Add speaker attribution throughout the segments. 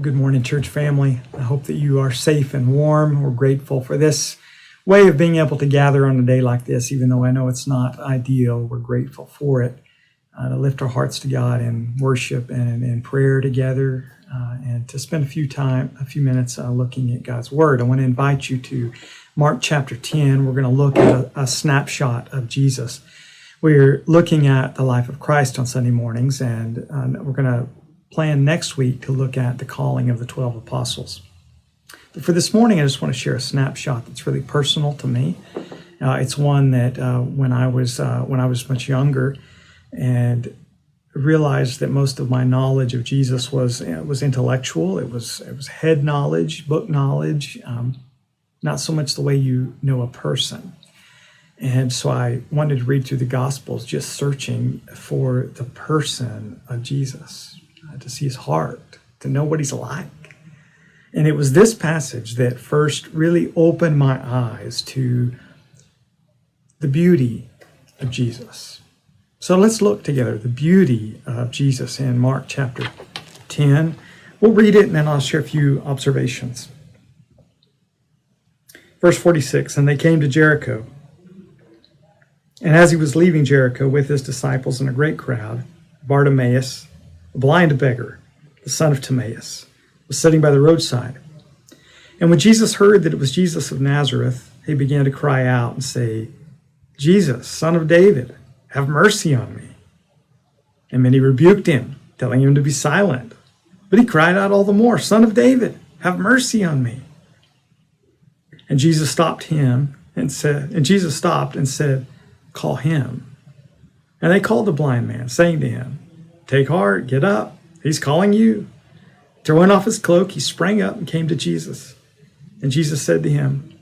Speaker 1: Good morning, church family. I hope that you are safe and warm. We're grateful for this way of being able to gather on a day like this, even though I know it's not ideal. We're grateful for it, to lift our hearts to God in worship and in prayer together, and to spend a few minutes looking at God's Word. I want to invite you to Mark chapter 10. We're going to look at a snapshot of Jesus. We're looking at the life of Christ on Sunday mornings, and we're going to plan next week to look at the calling of the 12 apostles. But for this morning, I just want to share a snapshot that's really personal to me. It's one that when I was much younger, and realized that most of my knowledge of Jesus was intellectual. It was head knowledge, book knowledge, not so much the way you know a person. And so I wanted to read through the Gospels, just searching for the person of Jesus, to see his heart, to know what he's like. And it was this passage that first really opened my eyes to the beauty of Jesus. So let's look together, the beauty of Jesus in Mark chapter 10. We'll read it and then I'll share a few observations. Verse 46, and they came to Jericho. And as he was leaving Jericho with his disciples and a great crowd, Bartimaeus, a blind beggar, the son of Timaeus, was sitting by the roadside. And when Jesus heard that it was Jesus of Nazareth, he began to cry out and say, Jesus, son of David, have mercy on me. And many rebuked him, telling him to be silent. But he cried out all the more, Son of David, have mercy on me. And Jesus stopped and said, call him. And they called the blind man, saying to him, take heart, get up, he's calling you. Throwing off his cloak, he sprang up and came to Jesus. And Jesus said to him,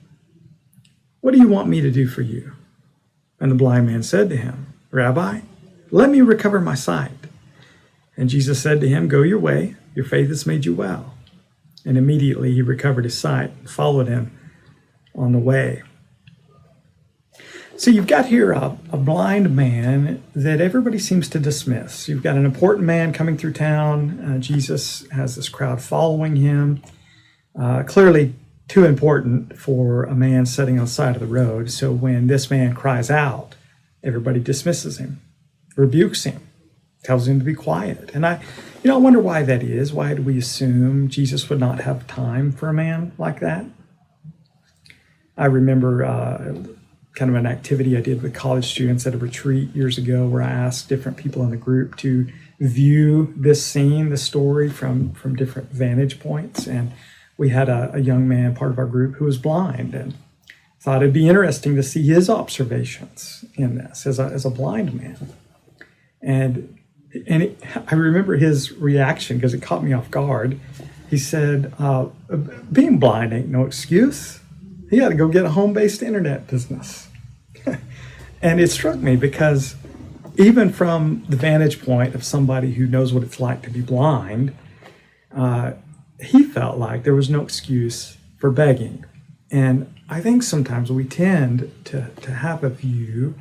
Speaker 1: what do you want me to do for you? And the blind man said to him, Rabbi, let me recover my sight. And Jesus said to him, go your way, your faith has made you well. And immediately he recovered his sight and followed him on the way. So you've got here a blind man that everybody seems to dismiss. You've got an important man coming through town. Jesus has this crowd following him. Clearly too important for a man sitting on the side of the road. So when this man cries out, everybody dismisses him, rebukes him, tells him to be quiet. And I wonder why that is. Why do we assume Jesus would not have time for a man like that? I remember kind of an activity I did with college students at a retreat years ago where I asked different people in the group to view this scene, the story from different vantage points. And we had a young man, part of our group, who was blind, and thought it'd be interesting to see his observations in this as a blind man. And I remember his reaction because it caught me off guard. He said, being blind ain't no excuse. He had to go get a home-based internet business. And it struck me because even from the vantage point of somebody who knows what it's like to be blind, he felt like there was no excuse for begging. And I think sometimes we tend to have a view,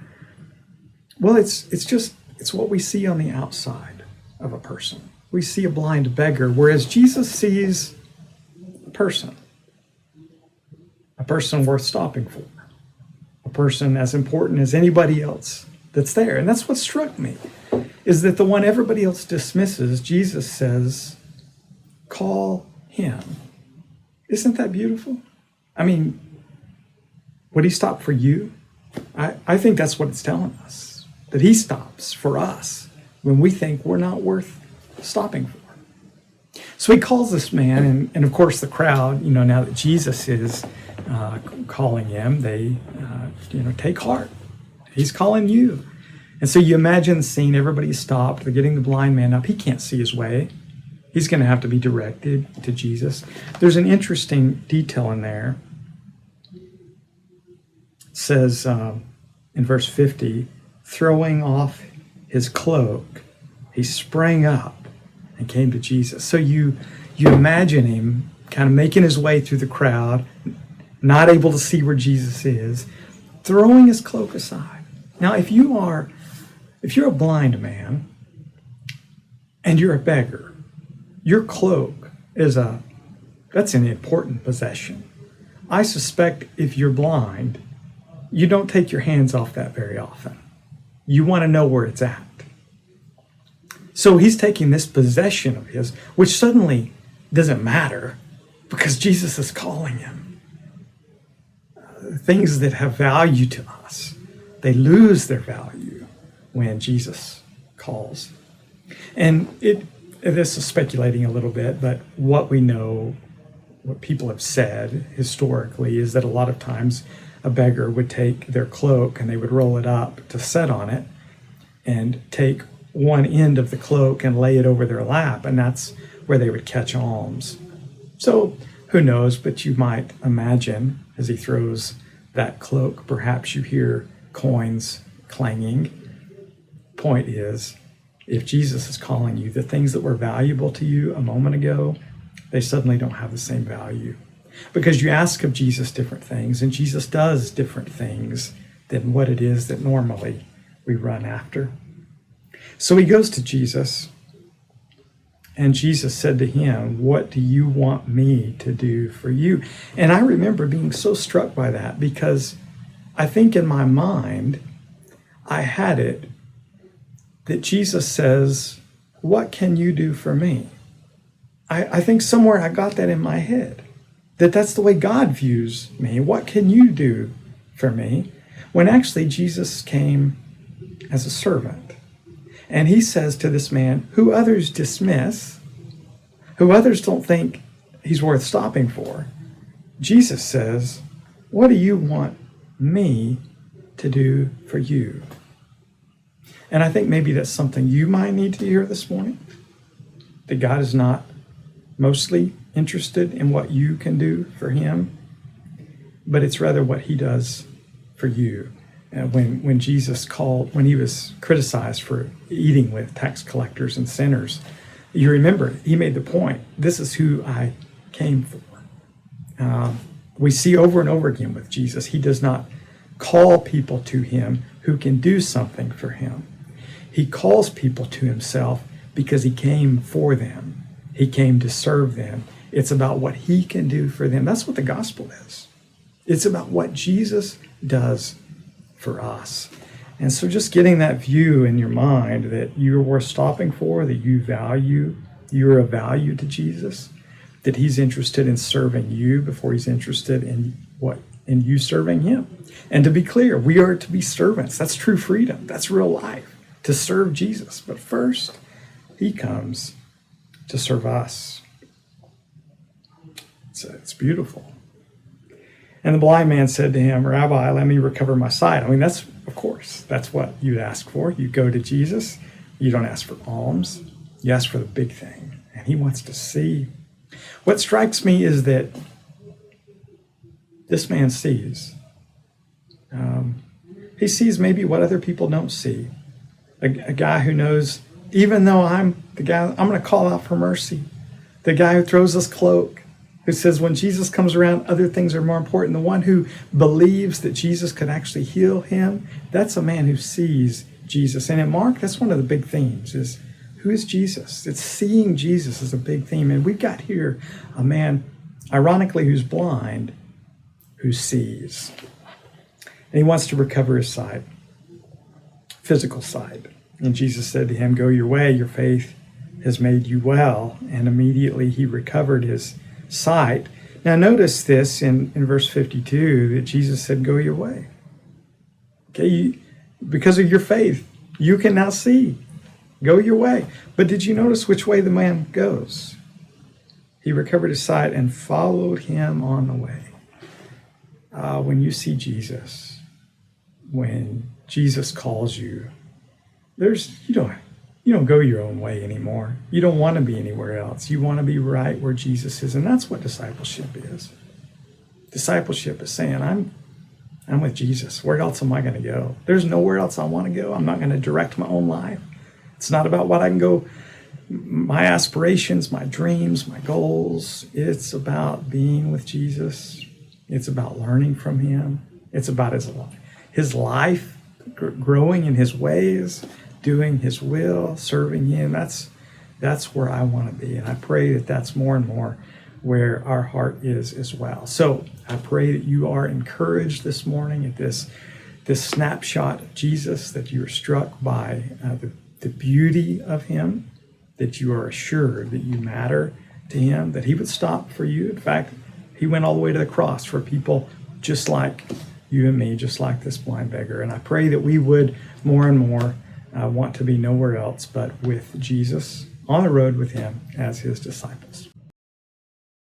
Speaker 1: well, it's what we see on the outside of a person. We see a blind beggar, whereas Jesus sees a person worth stopping for, a person as important as anybody else that's there. And that's what struck me, is that the one everybody else dismisses, Jesus says, call him. Isn't that beautiful? I mean, would he stop for you? I think that's what it's telling us, that he stops for us when we think we're not worth stopping for. So he calls this man, and of course the crowd, now that Jesus is calling him, they, take heart. He's calling you. And so you imagine the scene, everybody's stopped, they're getting the blind man up. He can't see his way. He's going to have to be directed to Jesus. There's an interesting detail in there. It says in verse 50, throwing off his cloak, he sprang up and came to Jesus. So you imagine him kind of making his way through the crowd, not able to see where Jesus is, throwing his cloak aside. Now, if you're a blind man and you're a beggar, your cloak that's an important possession. I suspect if you're blind, you don't take your hands off that very often. You want to know where it's at. So he's taking this possession of his, which suddenly doesn't matter because Jesus is calling him. Things that have value to us, they lose their value when Jesus calls. And this is speculating a little bit, but what we know, what people have said historically, is that a lot of times a beggar would take their cloak and they would roll it up to set on it and take one end of the cloak and lay it over their lap, and that's where they would catch alms. So who knows, but you might imagine as he throws that cloak, perhaps you hear coins clanging. Point is, if Jesus is calling you, the things that were valuable to you a moment ago, they suddenly don't have the same value. Because you ask of Jesus different things, and Jesus does different things than what it is that normally we run after. So he goes to Jesus, and Jesus said to him, "What do you want me to do for you?" And I remember being so struck by that because I think in my mind, I had it that Jesus says, "What can you do for me?" I think somewhere I got that in my head, that's the way God views me. What can you do for me? When actually Jesus came as a servant. And he says to this man, who others dismiss, who others don't think he's worth stopping for, Jesus says, "What do you want me to do for you?" And I think maybe that's something you might need to hear this morning, that God is not mostly interested in what you can do for him, but it's rather what he does for you. When Jesus when he was criticized for eating with tax collectors and sinners, you remember he made the point, this is who I came for. We see over and over again with Jesus, he does not call people to him who can do something for him. He calls people to himself because he came for them. He came to serve them. It's about what he can do for them. That's what the gospel is. It's about what Jesus does for us. And so just getting that view in your mind that you're worth stopping for, that you're of value to Jesus, that he's interested in serving you before he's interested in you serving him. And to be clear, we are to be servants. That's true freedom. That's real life, to serve Jesus. But first, he comes to serve us. It's beautiful. And the blind man said to him, "Rabbi, let me recover my sight." I mean, that's what you'd ask for. You go to Jesus. You don't ask for alms. You ask for the big thing. And he wants to see. What strikes me is that this man sees. He sees maybe what other people don't see. A guy who knows, even though I'm the guy, I'm going to call out for mercy. The guy who throws his cloak, who says when Jesus comes around, other things are more important. The one who believes that Jesus could actually heal him, that's a man who sees Jesus. And in Mark, that's one of the big themes, is who is Jesus? It's seeing Jesus is a big theme. And we've got here a man, ironically, who's blind, who sees. And he wants to recover his sight, physical sight. And Jesus said to him, "Go your way, your faith has made you well." And immediately he recovered his sight. Now notice this in verse 52, that Jesus said, "Go your way." Okay, because of your faith, you can now see. Go your way. But did you notice which way the man goes? He recovered his sight and followed him on the way. When you see Jesus, when Jesus calls you, you don't go your own way anymore. You don't want to be anywhere else. You want to be right where Jesus is. And that's what discipleship is. Discipleship is saying, I'm with Jesus. Where else am I going to go? There's nowhere else I want to go. I'm not going to direct my own life. It's not about what I can go, my aspirations, my dreams, my goals. It's about being with Jesus. It's about learning from him. It's about his life, growing in his ways, doing his will, serving him. That's That's where I want to be. And I pray that that's more and more where our heart is as well. So I pray that you are encouraged this morning at this snapshot of Jesus, that you are struck by the beauty of him, that you are assured that you matter to him, that he would stop for you. In fact, he went all the way to the cross for people just like you and me, just like this blind beggar. And I pray that we would more and more want to be nowhere else but with Jesus, on the road with him as his disciples.